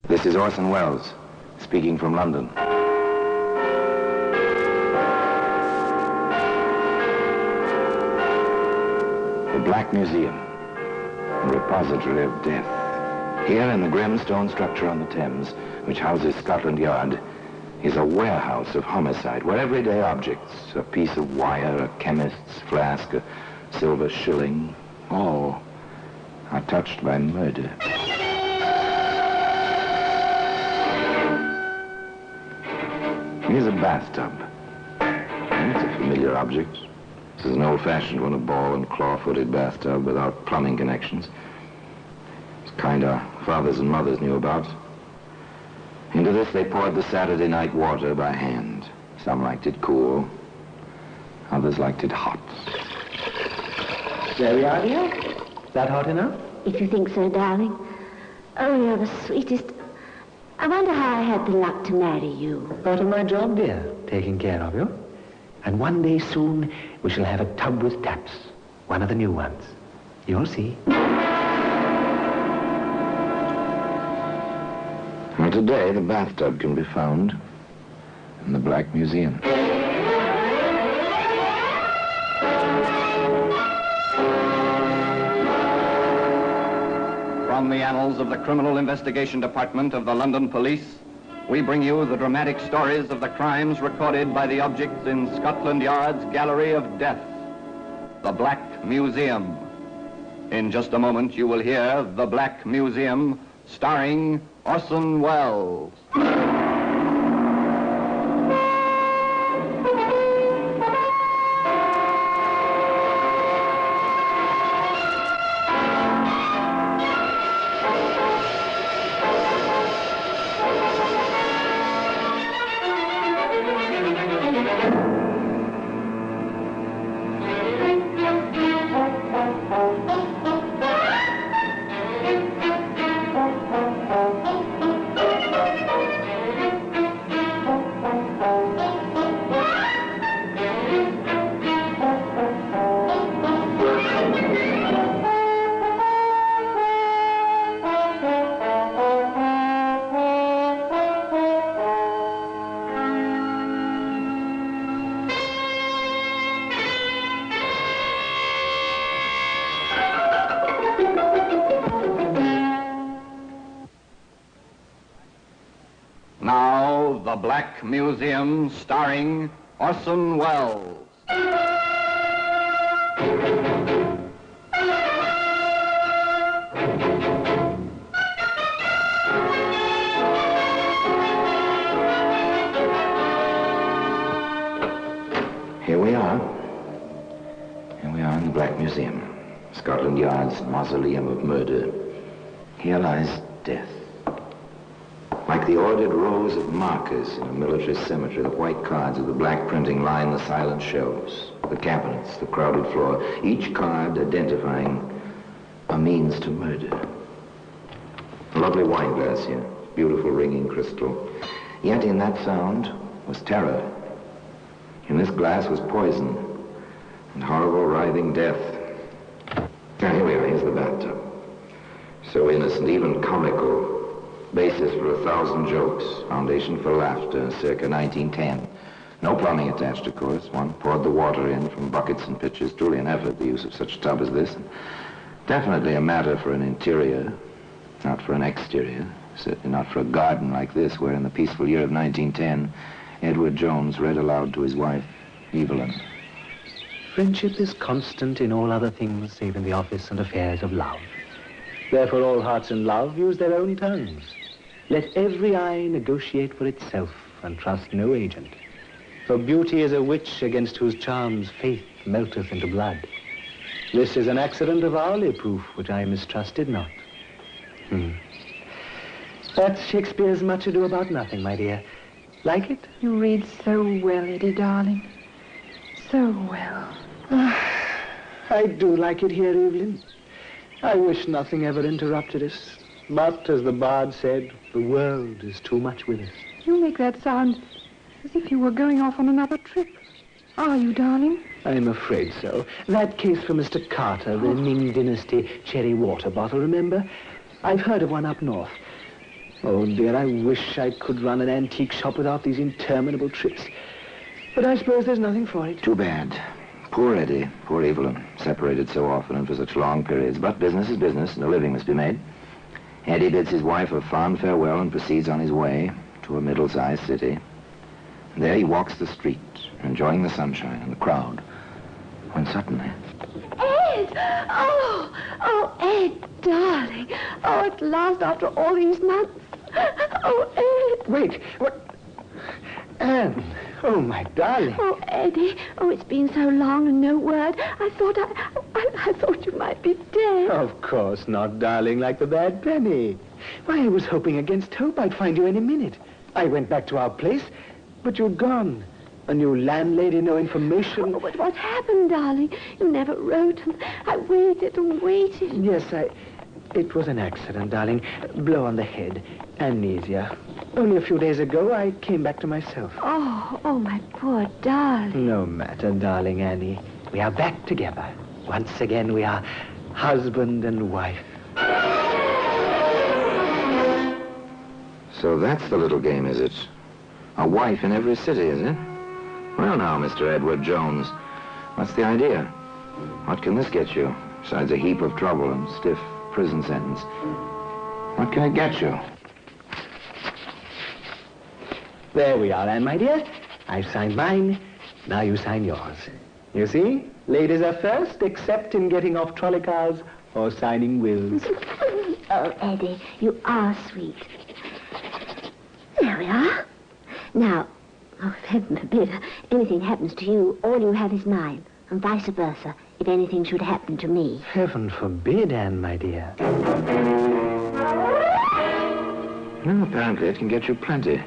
This is Orson Welles, speaking from London. The Black Museum, a repository of death. Here in the grim stone structure on the Thames, which houses Scotland Yard, is a warehouse of homicide, where everyday objects, a piece of wire, a chemist's flask, a silver shilling, all are touched by murder. Here's a bathtub. It's a familiar object. This is an old-fashioned one, a ball and claw-footed bathtub without plumbing connections. It's kind our fathers and mothers knew about. Into this they poured the Saturday night water by hand. Some liked it cool, others liked it hot. There we are, dear. That hot enough? If you think so, darling. Oh, you're the sweetest. I wonder how I had the luck to marry you. Part of my job, dear, taking care of you. And one day soon, we shall have a tub with taps. One of the new ones. You'll see. Well, today, the bathtub can be found in the Black Museum. From the annals of the Criminal Investigation Department of the London Police, we bring you the dramatic stories of the crimes recorded by the objects in Scotland Yard's Gallery of Death, the Black Museum. In just a moment, you will hear The Black Museum, starring Orson Welles. Now, The Black Museum, starring Orson Welles. Here we are. Here we are in the Black Museum, Scotland Yard's mausoleum of murder. Here lies death. Like the ordered rows of markers in a military cemetery, the white cards of the black printing line the silent shelves, the cabinets, the crowded floor, each card identifying a means to murder. A lovely wine glass here, beautiful ringing crystal. Yet in that sound was terror. In this glass was poison and horrible writhing death. Now here we are, here's the bathtub. So innocent, even comical. Basis for 1,000 jokes, foundation for laughter, circa 1910. No plumbing attached, of course. One poured the water in from buckets and pitchers. Truly an effort, the use of such a tub as this. Definitely a matter for an interior, not for an exterior. Certainly not for a garden like this, where in the peaceful year of 1910, Edward Jones read aloud to his wife, Evelyn. Friendship is constant in all other things save in the office and affairs of love. Therefore all hearts in love use their own tongues. Let every eye negotiate for itself and trust no agent. For beauty is a witch against whose charms faith melteth into blood. This is an accident of hourly proof which I mistrusted not. That's Shakespeare's Much Ado About Nothing, my dear. Like it? You read so well, Eddie, darling. So well. I do like it here, Evelyn. I wish nothing ever interrupted us. But, as the bard said, the world is too much with us. You make that sound as if you were going off on another trip. Are you, darling? I'm afraid so. That case for Mr. Carter, the Ming Dynasty cherry water bottle, remember? I've heard of one up north. Oh, dear, I wish I could run an antique shop without these interminable trips. But I suppose there's nothing for it. Too bad. Poor Eddie, poor Evelyn, separated so often and for such long periods. But business is business, and a living must be made. Eddie bids his wife a fond farewell and proceeds on his way to a middle-sized city. And there he walks the street, enjoying the sunshine and the crowd, when suddenly... Ed! Oh, Ed, darling. Oh, at last, after all these months. Oh, Ed. Wait, what? Anne, oh, my darling. Oh, Eddie. Oh, it's been so long and no word. I thought you might be dead. Of course not, darling, like the bad penny. Why, I was hoping against hope I'd find you any minute. I went back to our place, but you'd gone. A new landlady, no information. Oh, but what happened, darling? You never wrote, and I waited and waited. Yes, it was an accident, darling. Blow on the head. Amnesia. Only a few days ago, I came back to myself. Oh, my poor darling. No matter, darling Annie. We are back together. Once again, we are husband and wife. So that's the little game, is it? A wife in every city, is it? Well, now, Mr. Edward Jones, what's the idea? What can this get you, besides a heap of trouble and stiff prison sentence? What can it get you? There we are, Anne, my dear. I've signed mine. Now you sign yours. You see? Ladies are first, except in getting off trolley cars or signing wills. Oh, Eddie, you are sweet. There we are. Now, oh, heaven forbid, anything happens to you, all you have is mine, and vice versa, if anything should happen to me. Heaven forbid, Anne, my dear. Well, apparently it can get you plenty.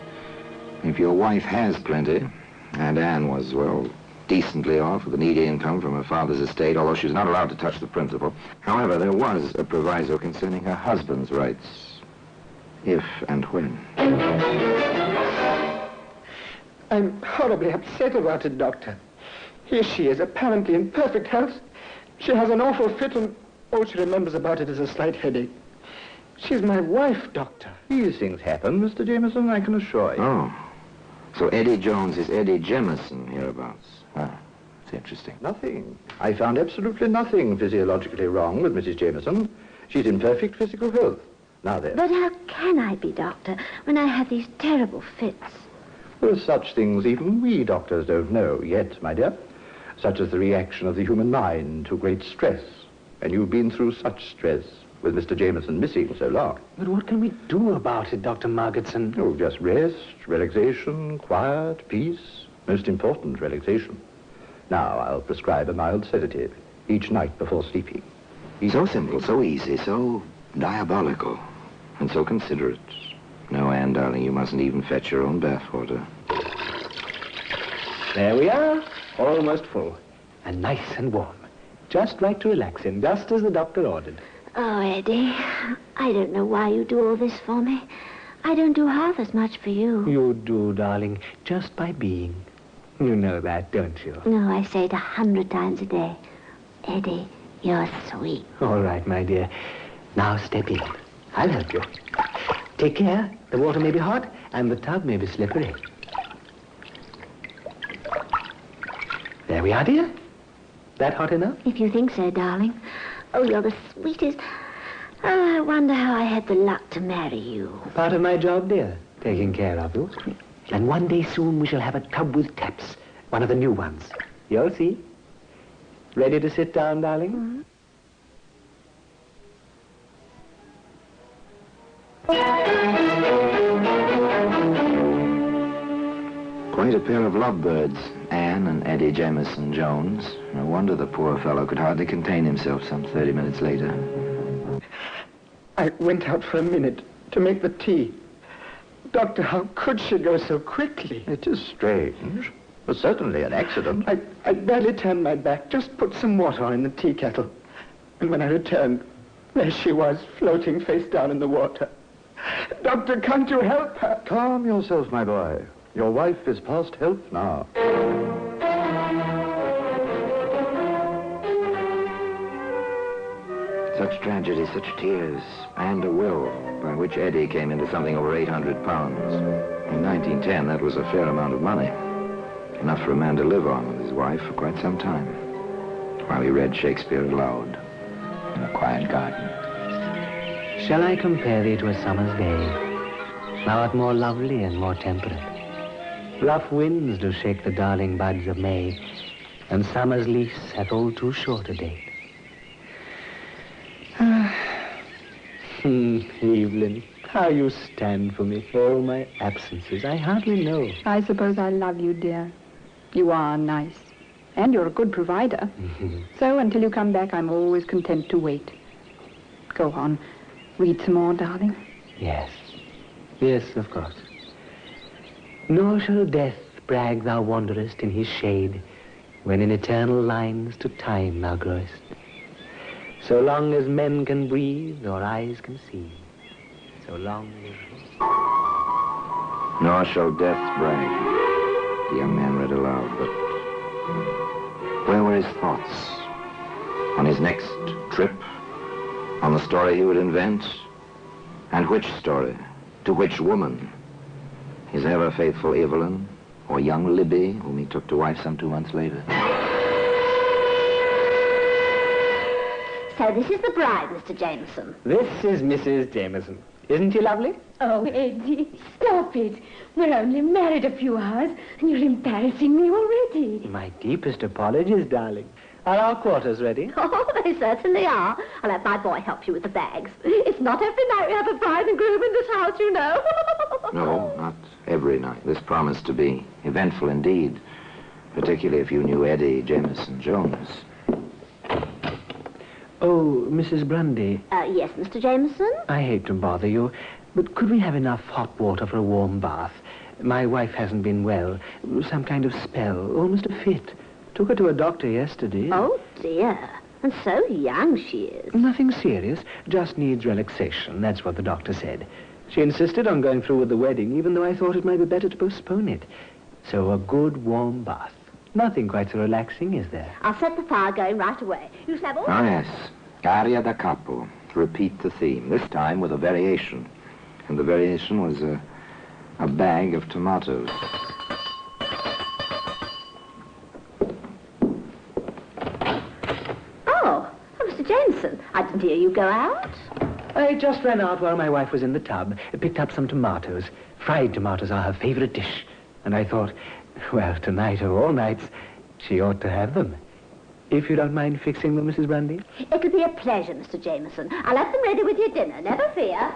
If your wife has plenty, and Anne was, well, decently off with an needy income from her father's estate, although she's not allowed to touch the principal. However, there was a proviso concerning her husband's rights, if and when. I'm horribly upset about it, Doctor. Here she is, apparently in perfect health. She has an awful fit, and all she remembers about it is a slight headache. She's my wife, Doctor. These things happen, Mr. Jameson, I can assure you. Oh. So Eddie Jones is Eddie Jemison hereabouts. Ah, it's interesting. Nothing. I found absolutely nothing physiologically wrong with Mrs. Jameson. She's in perfect physical health. Now then. But how can I be, Doctor, when I have these terrible fits? There are such things even we doctors don't know yet, my dear. Such as the reaction of the human mind to great stress. And you've been through such stress with Mr. Jameson missing so long. But what can we do about it, Dr. Margetson? Oh, just rest, relaxation, quiet, peace. Most important, relaxation. Now, I'll prescribe a mild sedative each night before sleeping. So simple, so easy, so diabolical, and so considerate. No, Anne, darling, you mustn't even fetch your own bathwater. There we are, almost full, and nice and warm. Just right to relax in, just as the doctor ordered. Oh, Eddie, I don't know why you do all this for me. I don't do half as much for you. You do, darling, just by being. You know that, don't you? No, I say it 100 times a day. Eddie, you're sweet. All right, my dear. Now step in. I'll help you. Take care. The water may be hot, and the tub may be slippery. There we are, dear. That hot enough? If you think so, darling. Oh, you're the sweetest. Oh, I wonder how I had the luck to marry you. Part of my job, dear, taking care of you. And one day soon we shall have a tub with taps, one of the new ones. You'll see. Ready to sit down, darling? Mm-hmm. Quite a pair of lovebirds, Anne and Eddie Jemison Jones. No wonder the poor fellow could hardly contain himself some 30 minutes later. I went out for a minute to make the tea. Doctor, how could she go so quickly? It is strange, but certainly an accident. I barely turned my back, just put some water on in the tea kettle. And when I returned, there she was, floating face down in the water. Doctor, can't you help her? Calm yourself, my boy. Your wife is past help now. So such tragedy, such tears, and a will by which Eddie came into something over 800 pounds. In 1910, that was a fair amount of money. Enough for a man to live on with his wife for quite some time, while he read Shakespeare aloud in a quiet garden. Shall I compare thee to a summer's day? Thou art more lovely and more temperate. Rough winds do shake the darling buds of May, and summer's lease hath all too short a date. Evelyn, how you stand for me, all my absences, I hardly know. I suppose I love you, dear. You are nice. And you're a good provider. So until you come back, I'm always content to wait. Go on. Read some more, darling. Yes. Yes, of course. Nor shall death brag thou wanderest in his shade, when in eternal lines to time thou growest. So long as men can breathe or eyes can see, so long as... Nor shall death brag, the young man read aloud, but where were his thoughts? On his next trip? On the story he would invent? And which story? To which woman? His ever-faithful Evelyn, or young Libby, whom he took to wife some 2 months later? So this is the bride, Mr. Jameson. This is Mrs. Jameson. Isn't she lovely? Oh, Eddie, stop it. We're only married a few hours, and you're embarrassing me already. My deepest apologies, darling. Are our quarters ready? Oh, they certainly are. I'll let my boy help you with the bags. It's not every night we have a bride and groom in this house, you know. No, not every night. This promised to be eventful indeed, particularly if you knew Eddie Jameson Jones. Oh, Mrs. Grundy. Yes, Mr. Jameson? I hate to bother you, but could we have enough hot water for a warm bath? My wife hasn't been well. Some kind of spell, almost a fit. Took her to a doctor yesterday. Oh, dear. And so young she is. Nothing serious, just needs relaxation. That's what the doctor said. She insisted on going through with the wedding, even though I thought it might be better to postpone it. So a good warm bath. Nothing quite so relaxing, is there? I'll set the fire going right away. You shall have all... Oh, yes. Aria da capo. Repeat the theme, this time with a variation. And the variation was a bag of tomatoes. Oh, Mr. Jameson, I didn't hear you go out. I just ran out while my wife was in the tub, picked up some tomatoes. Fried tomatoes are her favorite dish. And I thought, well, tonight of all nights, she ought to have them. If you don't mind fixing them, Mrs. Grundy. It'll be a pleasure, Mr. Jameson. I'll have them ready with your dinner, never fear.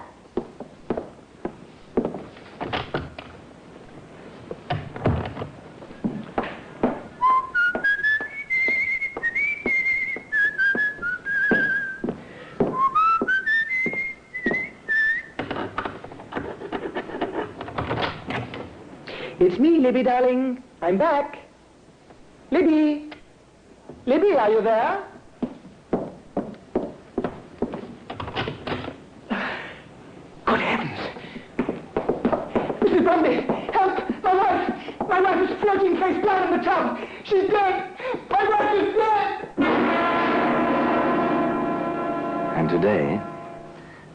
It's me, Libby, darling. I'm back. Libby! Libby, are you there? Good heavens! Mrs. Grundy, help! My wife! My wife is floating face down in the tub! She's dead! My wife is dead! And today,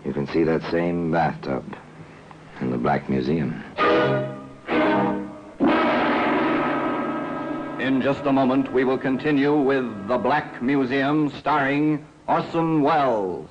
you can see that same bathtub in the Black Museum. In just a moment, we will continue with The Black Museum, starring Orson Welles.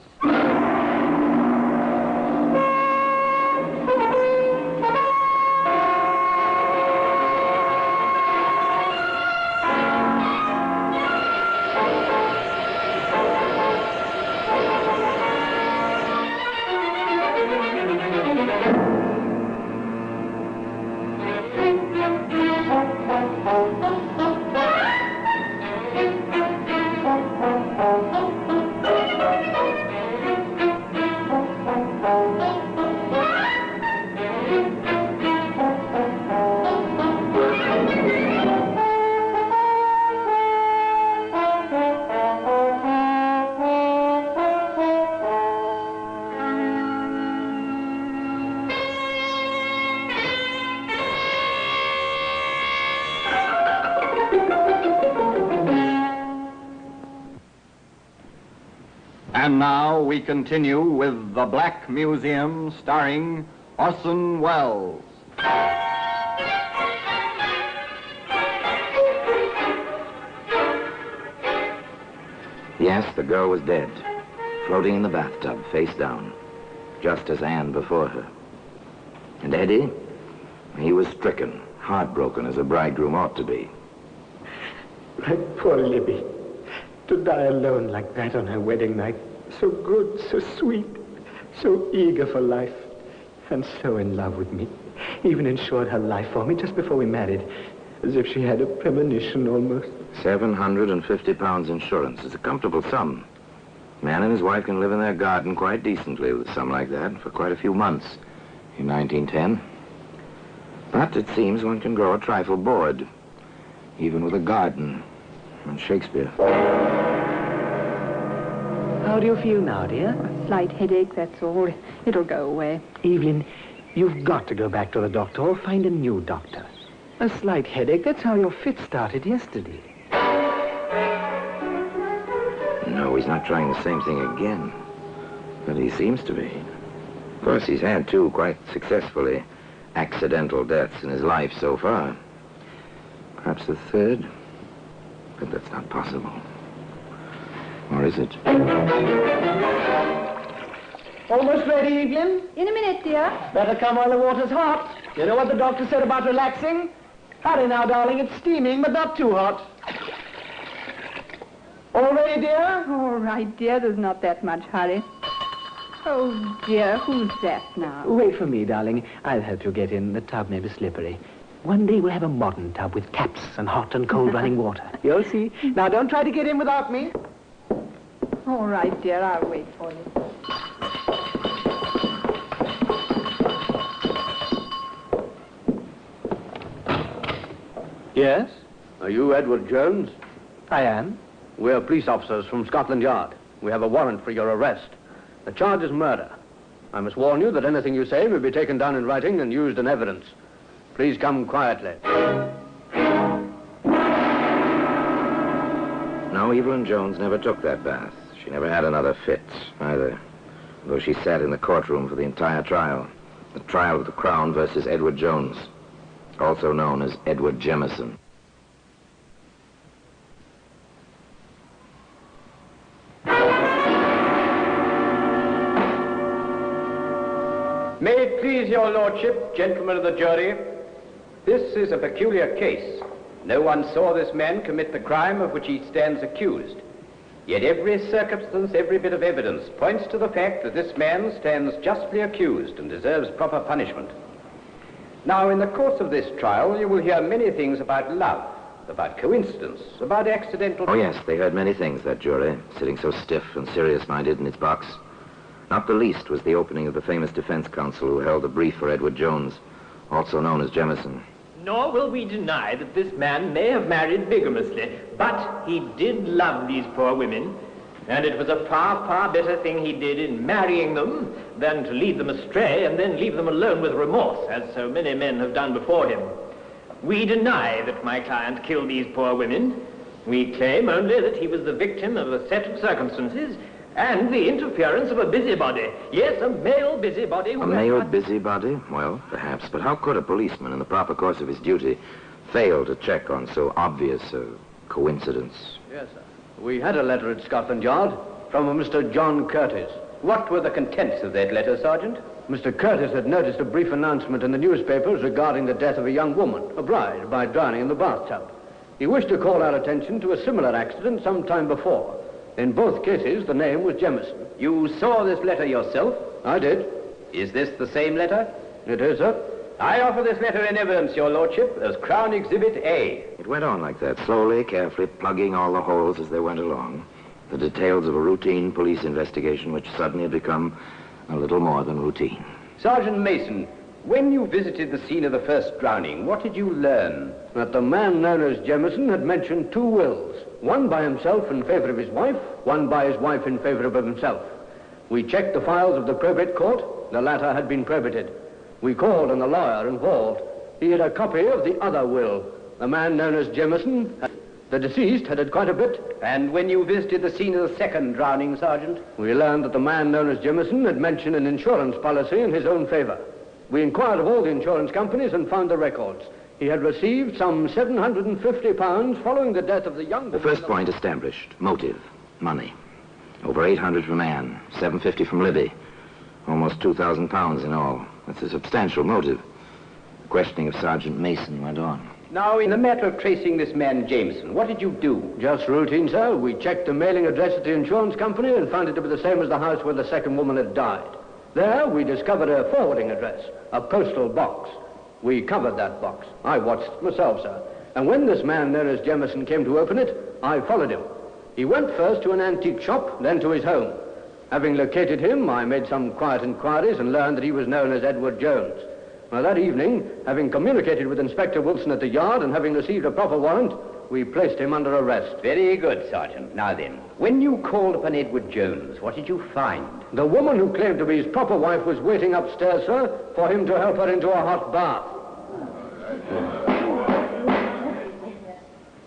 And now we continue with The Black Museum, starring Orson Welles. Yes, the girl was dead, floating in the bathtub, face down, just as Anne before her. And Eddie, he was stricken, heartbroken as a bridegroom ought to be. My poor Libby, to die alone like that on her wedding night. So good, so sweet, so eager for life, and so in love with me. Even insured her life for me just before we married, as if she had a premonition almost. £750 insurance is a comfortable sum. Man and his wife can live in their garden quite decently with a sum like that for quite a few months in 1910. But it seems one can grow a trifle bored, even with a garden and Shakespeare. How do you feel now, dear? A slight headache, that's all. It'll go away. Evelyn, you've got to go back to the doctor or find a new doctor. A slight headache, that's how your fit started yesterday. No, he's not trying the same thing again. But he seems to be. Of course, he's had two quite successfully accidental deaths in his life so far. Perhaps the third? But that's not possible. Or is it? Almost ready, Evelyn? In a minute, dear. Better come while the water's hot. You know what the doctor said about relaxing? Hurry now, darling. It's steaming, but not too hot. All ready, dear? All right, dear. There's not that much hurry. Oh, dear. Who's that now? Wait for me, darling. I'll help you get in. The tub may be slippery. One day we'll have a modern tub with taps and hot and cold running water. You'll see. Now, don't try to get in without me. All right, dear. I'll wait for you. Yes, Are you Edward Jones? I am. We're police officers from Scotland Yard. We have a warrant for your arrest. The charge is murder. I must warn you that anything you say may be taken down in writing and used in evidence. Please come quietly. No, Evelyn Jones never took that bath. She never had another fit, either. Though she sat in the courtroom for the entire trial. The trial of the Crown versus Edward Jones, also known as Edward Jemison. May it please your lordship, gentlemen of the jury, this is a peculiar case. No one saw this man commit the crime of which he stands accused. Yet every circumstance, every bit of evidence points to the fact that this man stands justly accused and deserves proper punishment. Now, in the course of this trial, you will hear many things about love, about coincidence, about accidental... Oh, yes, they heard many things, that jury, sitting so stiff and serious-minded in its box. Not the least was the opening of the famous defense counsel who held a brief for Edward Jones, also known as Jemison. Nor will we deny that this man may have married bigamously, but he did love these poor women, and it was a far, far better thing he did in marrying them than to lead them astray and then leave them alone with remorse, as so many men have done before him. We deny that my client killed these poor women. We claim only that he was the victim of a set of circumstances and the interference of a busybody. Yes, a male busybody. A male busybody? Well, perhaps. But how could a policeman, in the proper course of his duty, fail to check on so obvious a coincidence? Yes, sir. We had a letter at Scotland Yard from a Mr. John Curtis. What were the contents of that letter, Sergeant? Mr. Curtis had noticed a brief announcement in the newspapers regarding the death of a young woman, a bride, by drowning in the bathtub. He wished to call our attention to a similar accident some time before. In both cases, the name was Jemison. You saw this letter yourself? I did. Is this the same letter? It is, sir. I offer this letter in evidence, your lordship, as Crown Exhibit A. It went on like that, slowly, carefully, plugging all the holes as they went along. The details of a routine police investigation which suddenly had become a little more than routine. Sergeant Mason, when you visited the scene of the first drowning, what did you learn? That the man known as Jemison had mentioned two wills. One by himself in favor of his wife, one by his wife in favor of himself. We checked the files of the probate court. The latter had been probated. We called on the lawyer involved. He had a copy of the other will. The man known as Jemison The deceased had quite a bit. And when you visited the scene of the second drowning, Sergeant? We learned that the man known as Jameson had mentioned an insurance policy in his own favor. We inquired of all the insurance companies and found the records. He had received some £750 following the death of the young... The first point established. Motive. Money. Over 800 from Anne, 750 from Libby. Almost £2,000 in all. That's a substantial motive. The questioning of Sergeant Mason went on. Now, in the matter of tracing this man Jameson, what did you do? Just routine, sir. We checked the mailing address at the insurance company and found it to be the same as the house where the second woman had died. There, we discovered a forwarding address, a postal box. We covered that box. I watched it myself, sir. And when this man known as Jameson came to open it, I followed him. He went first to an antique shop, then to his home. Having located him, I made some quiet inquiries and learned that he was known as Edward Jones. Now, that evening, having communicated with Inspector Wilson at the yard and having received a proper warrant, we placed him under arrest. Very good, Sergeant. Now then, when you called upon Edward Jones, what did you find? The woman who claimed to be his proper wife was waiting upstairs, sir, for him to help her into a hot bath.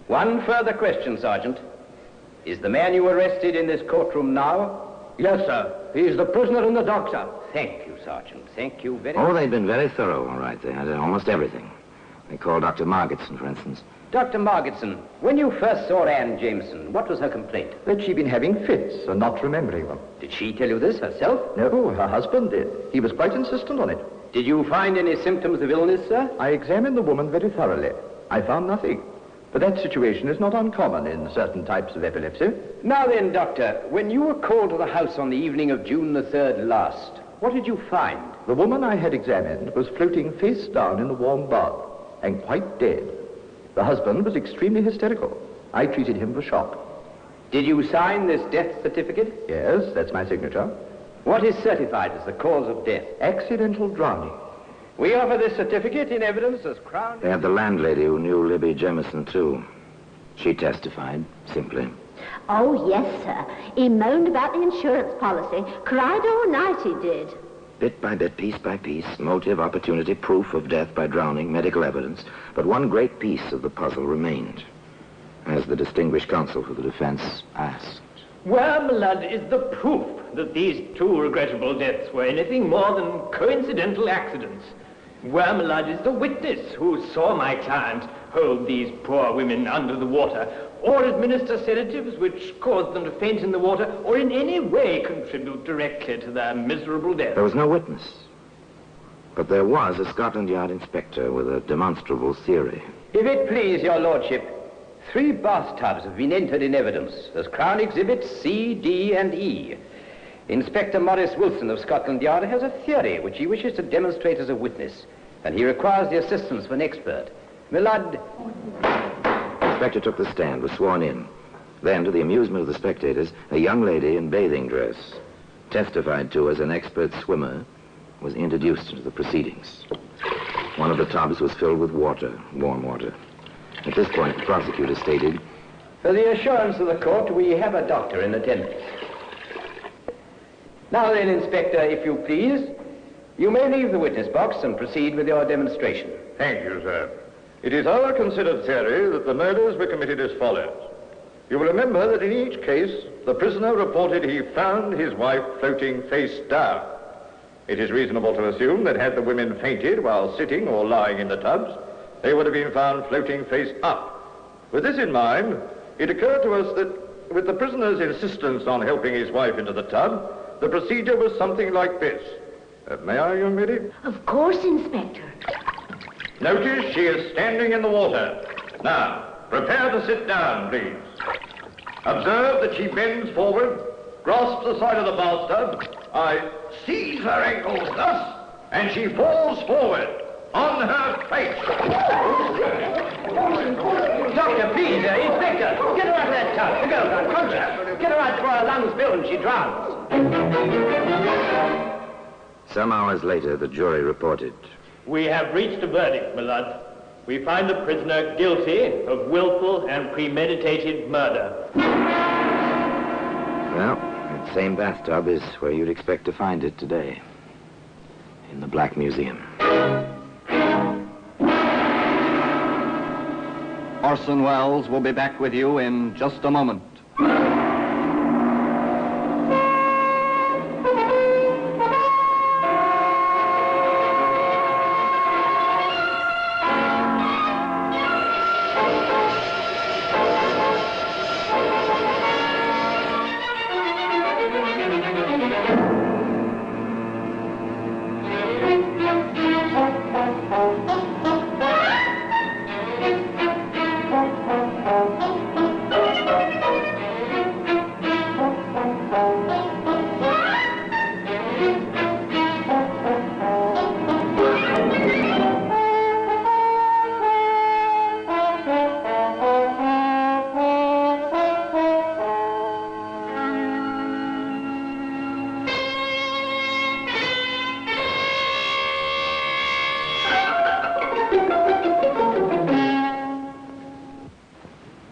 One further question, Sergeant. Is the man you arrested in this courtroom now? Yes, sir. He's the prisoner in the dock, sir. Thank you, Sergeant. Thank you very much. Oh, they'd been very thorough, all right. They had almost everything. They called Dr. Margetson, for instance. Dr. Margetson, when you first saw Anne Jameson, what was her complaint? That she'd been having fits and not remembering them. Did she tell you this herself? No, her husband did. He was quite insistent on it. Did you find any symptoms of illness, sir? I examined the woman very thoroughly. I found nothing. But that situation is not uncommon in certain types of epilepsy. Now then, Doctor, when you were called to the house on the evening of June the 3rd last, what did you find? The woman I had examined was floating face down in the warm bath and quite dead. The husband was extremely hysterical. I treated him for shock. Did you sign this death certificate? Yes, that's my signature. What is certified as the cause of death? Accidental drowning. We offer this certificate in evidence as Crown... They had the landlady who knew Libby Jameson, too. She testified, simply. Oh, yes, sir. He moaned about the insurance policy. Cried all night, he did. Bit by bit, piece by piece, motive, opportunity, proof of death by drowning, medical evidence. But one great piece of the puzzle remained, as the distinguished counsel for the defense asked. Where, my lad, is the proof that these two regrettable deaths were anything more than coincidental accidents? Where, my lad, is the witness who saw my client hold these poor women under the water, or administer sedatives which caused them to faint in the water, or in any way contribute directly to their miserable death? There was no witness. But there was a Scotland Yard inspector with a demonstrable theory. If it please your lordship, 3 bathtubs have been entered in evidence as Crown Exhibits C, D, and E. Inspector Maurice Wilson of Scotland Yard has a theory which he wishes to demonstrate as a witness, and he requires the assistance of an expert. My lad... The inspector took the stand, was sworn in. Then, to the amusement of the spectators, a young lady in bathing dress, testified to as an expert swimmer, was introduced into the proceedings. One of the tubs was filled with water, warm water. At this point, the prosecutor stated, For the assurance of the court, we have a doctor in attendance. Now then, Inspector, if you please, you may leave the witness box and proceed with your demonstration. Thank you, sir. It is our considered theory that the murders were committed as follows. You will remember that in each case, the prisoner reported he found his wife floating face down. It is reasonable to assume that had the women fainted while sitting or lying in the tubs, they would have been found floating face up. With this in mind, it occurred to us that with the prisoner's insistence on helping his wife into the tub, the procedure was something like this. May I, young lady? Of course, Inspector. Notice she is standing in the water. Now, prepare to sit down, please. Observe that she bends forward, grasps the side of the bathtub. I seize her ankles thus, and she falls forward on her face. Doctor, please, Inspector, get her out of that tub. The girl's unconscious. Get her out before her lungs fill and she drowns. Some hours later, the jury reported. We have reached a verdict, my lad. We find the prisoner guilty of willful and premeditated murder. Well, that same bathtub is where you'd expect to find it today. In the Black Museum. Orson Welles will be back with you in just a moment.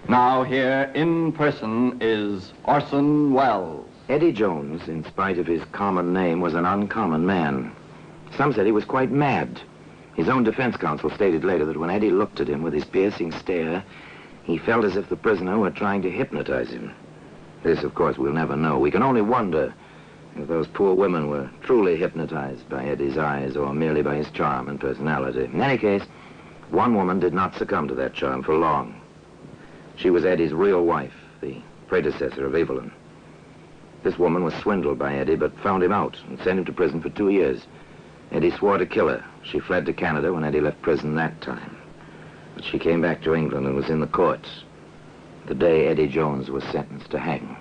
Now here in person is Orson Welles. Eddie Jones, in spite of his common name, was an uncommon man. Some said he was quite mad. His own defense counsel stated later that when Eddie looked at him with his piercing stare, he felt as if the prisoner were trying to hypnotize him. This, of course, we'll never know. We can only wonder if those poor women were truly hypnotized by Eddie's eyes or merely by his charm and personality. In any case, one woman did not succumb to that charm for long. She was Eddie's real wife, the predecessor of Evelyn. This woman was swindled by Eddie, but found him out and sent him to prison for 2 years. Eddie swore to kill her. She fled to Canada when Eddie left prison that time. But she came back to England and was in the courts the day Eddie Jones was sentenced to hang.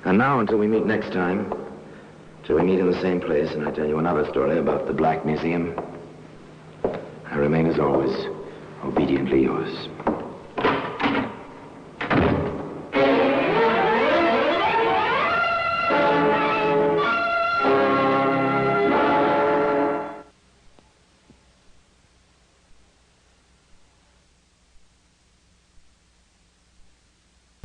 And now, until we meet next time, till we meet in the same place and I tell you another story about the Black Museum, I remain, as always, obediently yours.